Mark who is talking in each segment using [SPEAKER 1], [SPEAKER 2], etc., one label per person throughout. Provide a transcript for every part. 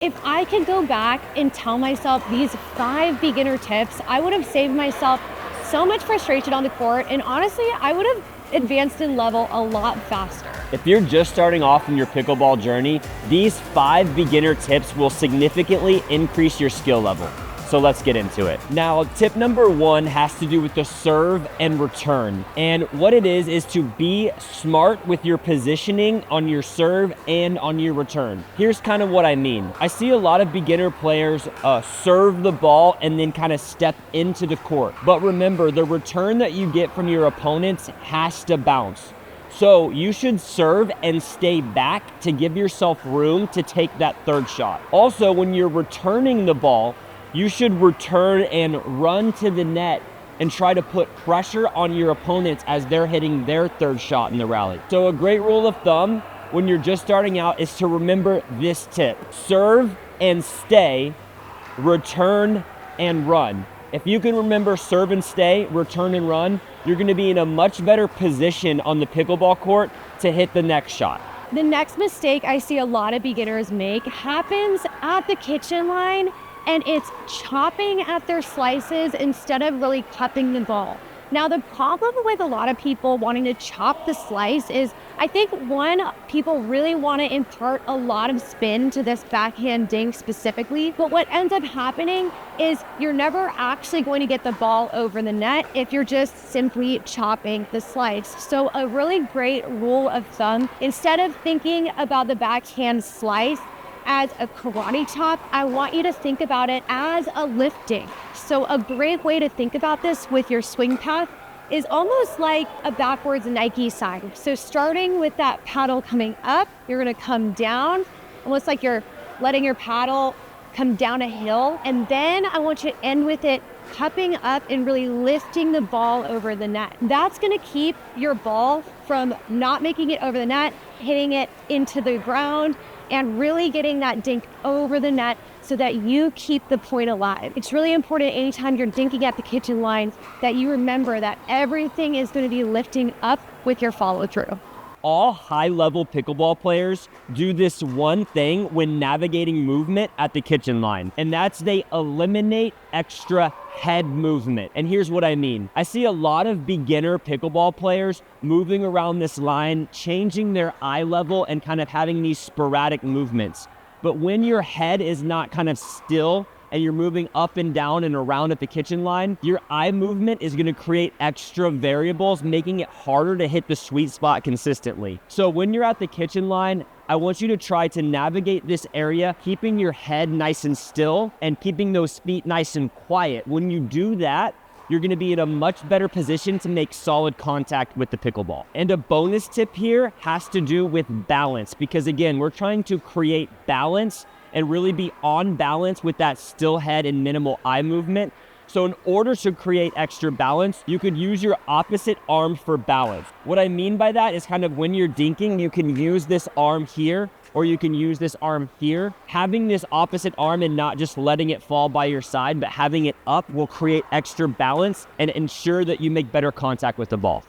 [SPEAKER 1] If I could go back and tell myself these 5 beginner tips, I would have saved myself so much frustration on the court, and honestly, I would have advanced in level a lot faster.
[SPEAKER 2] If you're just starting off in your pickleball journey, these 5 beginner tips will significantly increase your skill level. So let's get into it. Now, tip number 1 has to do with the serve and return. And what it is to be smart with your positioning on your serve and on your return. Here's kind of what I mean. I see a lot of beginner players serve the ball and then kind of step into the court. But remember, the return that you get from your opponents has to bounce. So you should serve and stay back to give yourself room to take that third shot. Also, when you're returning the ball, you should return and run to the net and try to put pressure on your opponents as they're hitting their third shot in the rally. So a great rule of thumb when you're just starting out is to remember this tip. Serve and stay, return and run. If you can remember serve and stay, return and run, you're gonna be in a much better position on the pickleball court to hit the next shot.
[SPEAKER 1] The next mistake I see a lot of beginners make happens at the kitchen line, and it's chopping at their slices instead of really cupping the ball. Now, the problem with a lot of people wanting to chop the slice is, I think, one, people really want to impart a lot of spin to this backhand dink specifically, but what ends up happening is you're never actually going to get the ball over the net if you're just simply chopping the slice. So a really great rule of thumb, instead of thinking about the backhand slice as a karate chop, I want you to think about it as a lifting. So a great way to think about this with your swing path is almost like a backwards Nike sign. So starting with that paddle coming up, you're gonna come down, almost like you're letting your paddle come down a hill. And then I want you to end with it cupping up and really lifting the ball over the net. That's gonna keep your ball from not making it over the net, hitting it into the ground, and really getting that dink over the net so that you keep the point alive. It's really important anytime you're dinking at the kitchen line that you remember that everything is going to be lifting up with your follow through.
[SPEAKER 2] All high-level pickleball players do this one thing when navigating movement at the kitchen line, and that's they eliminate extra head movement. And here's what I mean. I see a lot of beginner pickleball players moving around this line, changing their eye level and kind of having these sporadic movements. But when your head is not kind of still and you're moving up and down and around at the kitchen line, your eye movement is gonna create extra variables, making it harder to hit the sweet spot consistently. So when you're at the kitchen line, I want you to try to navigate this area, keeping your head nice and still and keeping those feet nice and quiet. When you do that, you're gonna be in a much better position to make solid contact with the pickleball. And a bonus tip here has to do with balance, because again, we're trying to create balance and really be on balance with that still head and minimal eye movement. So in order to create extra balance, you could use your opposite arm for balance. What I mean by that is kind of when you're dinking, you can use this arm here, or you can use this arm here. Having this opposite arm and not just letting it fall by your side, but having it up will create extra balance and ensure that you make better contact with the ball.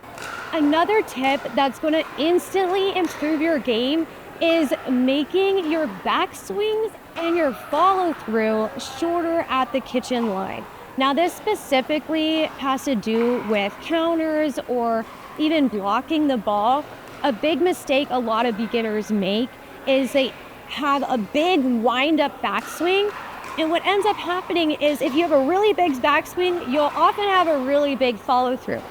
[SPEAKER 1] Another tip that's going to instantly improve your game is making your backswings and your follow through shorter at the kitchen line. Now, this specifically has to do with counters or even blocking the ball. A big mistake a lot of beginners make is they have a big wind up backswing. And what ends up happening is if you have a really big backswing, you'll often have a really big follow through.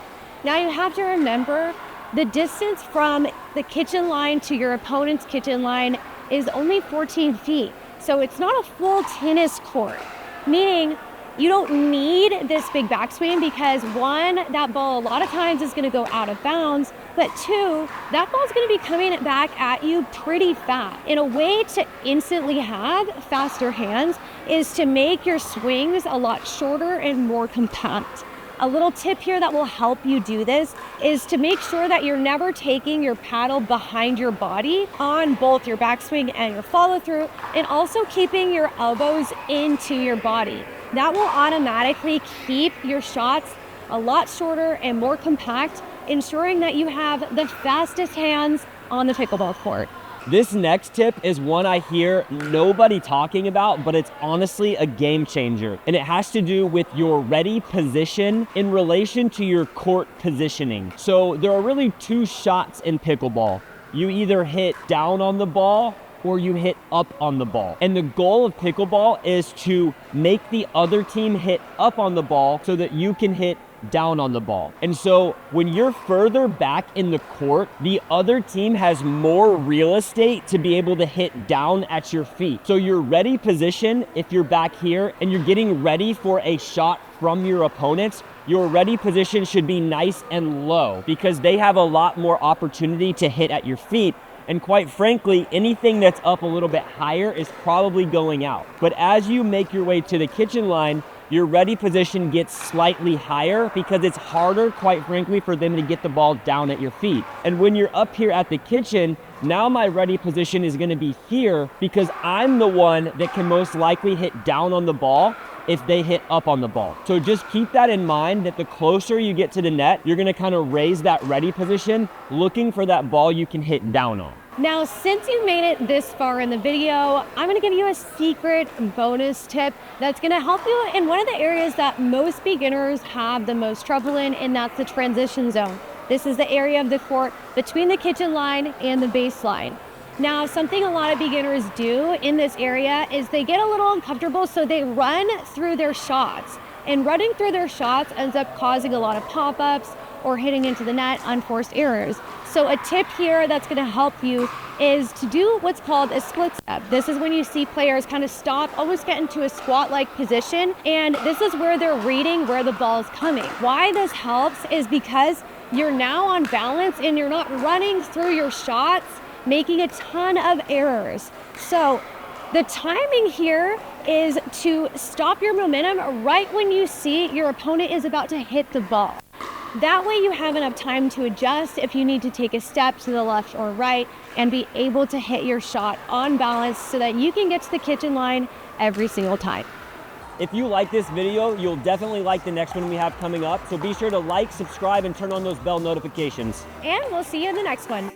[SPEAKER 1] Now you have to remember the distance from the kitchen line to your opponent's kitchen line is only 14 feet. So it's not a full tennis court, meaning you don't need this big backswing because one, that ball a lot of times is gonna go out of bounds, but two, that ball's gonna be coming back at you pretty fast. And a way to instantly have faster hands is to make your swings a lot shorter and more compact. A little tip here that will help you do this is to make sure that you're never taking your paddle behind your body on both your backswing and your follow through, and also keeping your elbows into your body. That will automatically keep your shots a lot shorter and more compact, ensuring that you have the fastest hands on the pickleball court.
[SPEAKER 2] This next tip is one I hear nobody talking about, but it's honestly a game changer. And it has to do with your ready position in relation to your court positioning. So there are really two shots in pickleball. You either hit down on the ball or you hit up on the ball. And the goal of pickleball is to make the other team hit up on the ball so that you can hit down on the ball. And so when you're further back in the court, the other team has more real estate to be able to hit down at your feet. So your ready position, if you're back here and you're getting ready for a shot from your opponents, your ready position should be nice and low because they have a lot more opportunity to hit at your feet. And quite frankly, anything that's up a little bit higher is probably going out. But as you make your way to the kitchen line, your ready position gets slightly higher because it's harder, quite frankly, for them to get the ball down at your feet. And when you're up here at the kitchen, now my ready position is gonna be here because I'm the one that can most likely hit down on the ball if they hit up on the ball. So just keep that in mind that the closer you get to the net, you're gonna kind of raise that ready position, looking for that ball you can hit down on.
[SPEAKER 1] Now, since you made it this far in the video, I'm gonna give you a secret bonus tip that's gonna help you in one of the areas that most beginners have the most trouble in, and that's the transition zone. This is the area of the court between the kitchen line and the baseline. Now, something a lot of beginners do in this area is they get a little uncomfortable, so they run through their shots. And running through their shots ends up causing a lot of pop-ups or hitting into the net, unforced errors. So a tip here that's gonna help you is to do what's called a split step. This is when you see players kind of stop, almost get into a squat-like position, and this is where they're reading where the ball is coming. Why this helps is because you're now on balance and you're not running through your shots, making a ton of errors. So the timing here is to stop your momentum right when you see your opponent is about to hit the ball. That way you have enough time to adjust if you need to take a step to the left or right and be able to hit your shot on balance so that you can get to the kitchen line every single time.
[SPEAKER 2] If you like this video, you'll definitely like the next one we have coming up. So be sure to like, subscribe, and turn on those bell notifications.
[SPEAKER 1] And we'll see you in the next one.